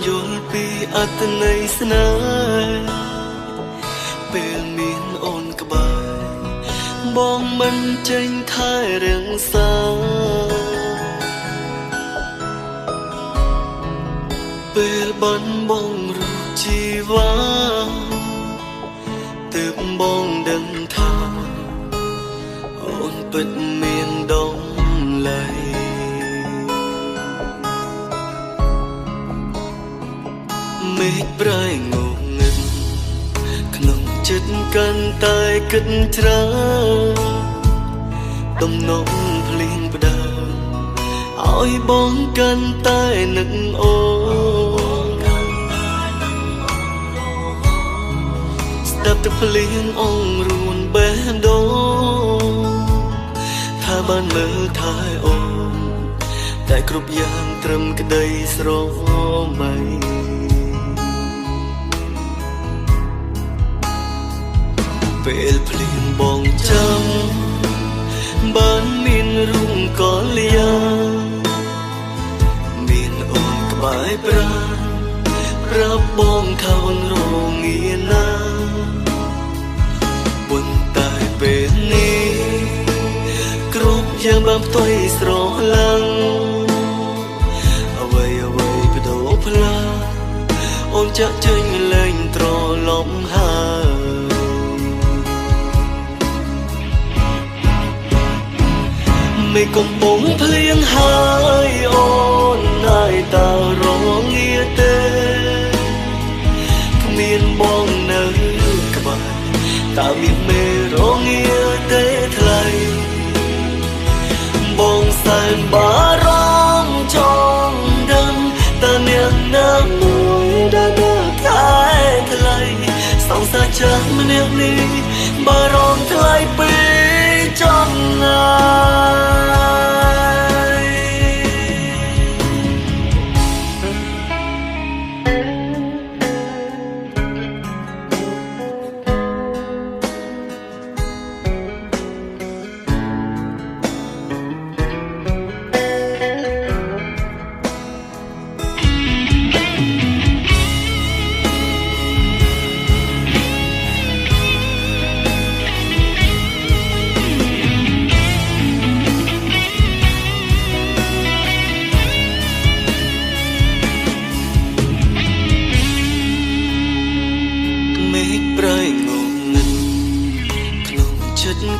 យល់ពីអត្តន័យស្នេហ៍ពេលមានអូនក្បែរបងមិនចេញថែរៀងសាពេលបានបងរូបជីវ៉ាទើបបងដឹងថាអូនពិតមានដំឡៃមេឃប្រែងងឹតក្នុងចិត្តកាន់តែគិតច្រើនទំនងភ្លៀងផ្ដើមឲ្យបងកាន់តែនឹកអូនស្ដាប់តែភ្លៀងអង្រួនបេះដូងថាបានមើលថែអូនតែគ្រប់យ៉ាងត្រឹមក្តីស្រមៃពេលភ្លៀងបងចាំបានមានរូងកលយាមានអូនក្បែរប្រាណប្រាប់បងថាអូនរងាណាប៉ុន្តែពេលនេះគ្រប់យ៉ាងបានផ្ទុយស្រឡាំងអ្វីបដូរផ្លាអូនចាក់ចេញលែងត្រឡប់ហើយមេកំពុងភ្លៀងហើយអូនណាយតើរងាទេគ្មានបងនៅក្បែរតើមានមេរងាទេថ្លៃបងសែនបារម្ភចង់ដឹងតើអ្នកណាមួយដែលនៅខែថ្លៃសង្សារចាស់ម្នាក់នេះបារម្ភថ្លៃពេកចំណា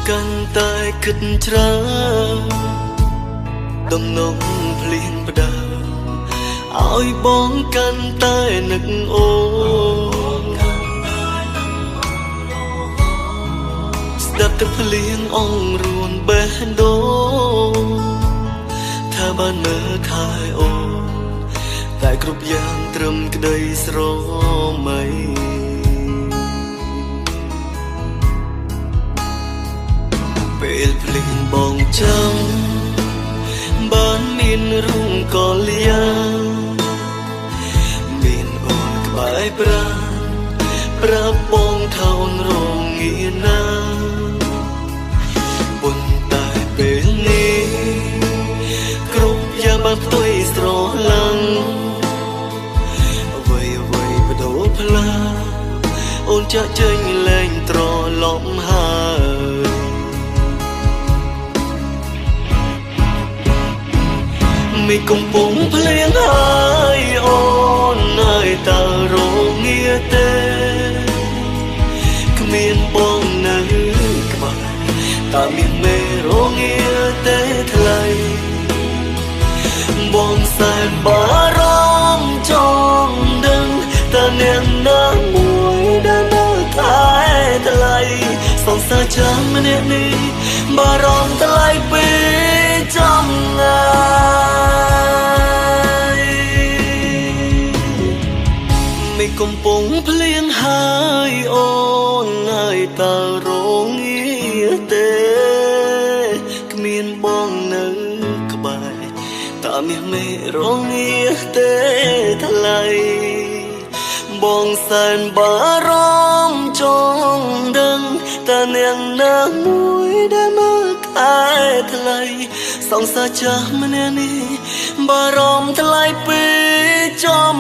កាន់តែគិតច្រើនដំណងភ្លៀងផ្ដើមឲ្យបងកាន់តែនឹកអូនស្ដាប់តែភ្លៀងអង្រួនបេះដូងថាបានមើលថែអូនតែគ្រប់យ៉ាងត្រឹមក្តីស្រមៃពេលភ្លៀងបងចាំបានមានរូងកលយាមានអូនក្បែរប្រាណប្រាប់បងថាអូនរងាណាប៉ុន្តែពេលនេះគ្រប់យ៉ាងបានផ្ទុយស្រឡាំងអ្វីបដូរផ្លាអូនចាក់ចេញលែងត្រឡប់ហើយមេកំពុងភ្លៀងហើយអូនហើយតើរងាទេគ្មានបងនៅក្បែរតើមានមេរងាទេថ្លៃបងសែនបារម្ភចង់ដឹងតើអ្នកណាមួយដែលនៅខែថ្លៃសង្សារចាស់ម្នាក់នេះបារម្ភថ្លៃពេកចំណាមេកំពុងភ្លៀងហើយអូនហើយតើរងាទេគ្មានបងនៅក្បែរតើមានមេរងាទេថ្លៃបងសែនបារម្ភចង់ដឹងតើអ្នកណាមួយដែលមើលខែថ្លៃសង្សារចាស់ម្នាក់នេះបារម្ភថ្លៃពេកចំ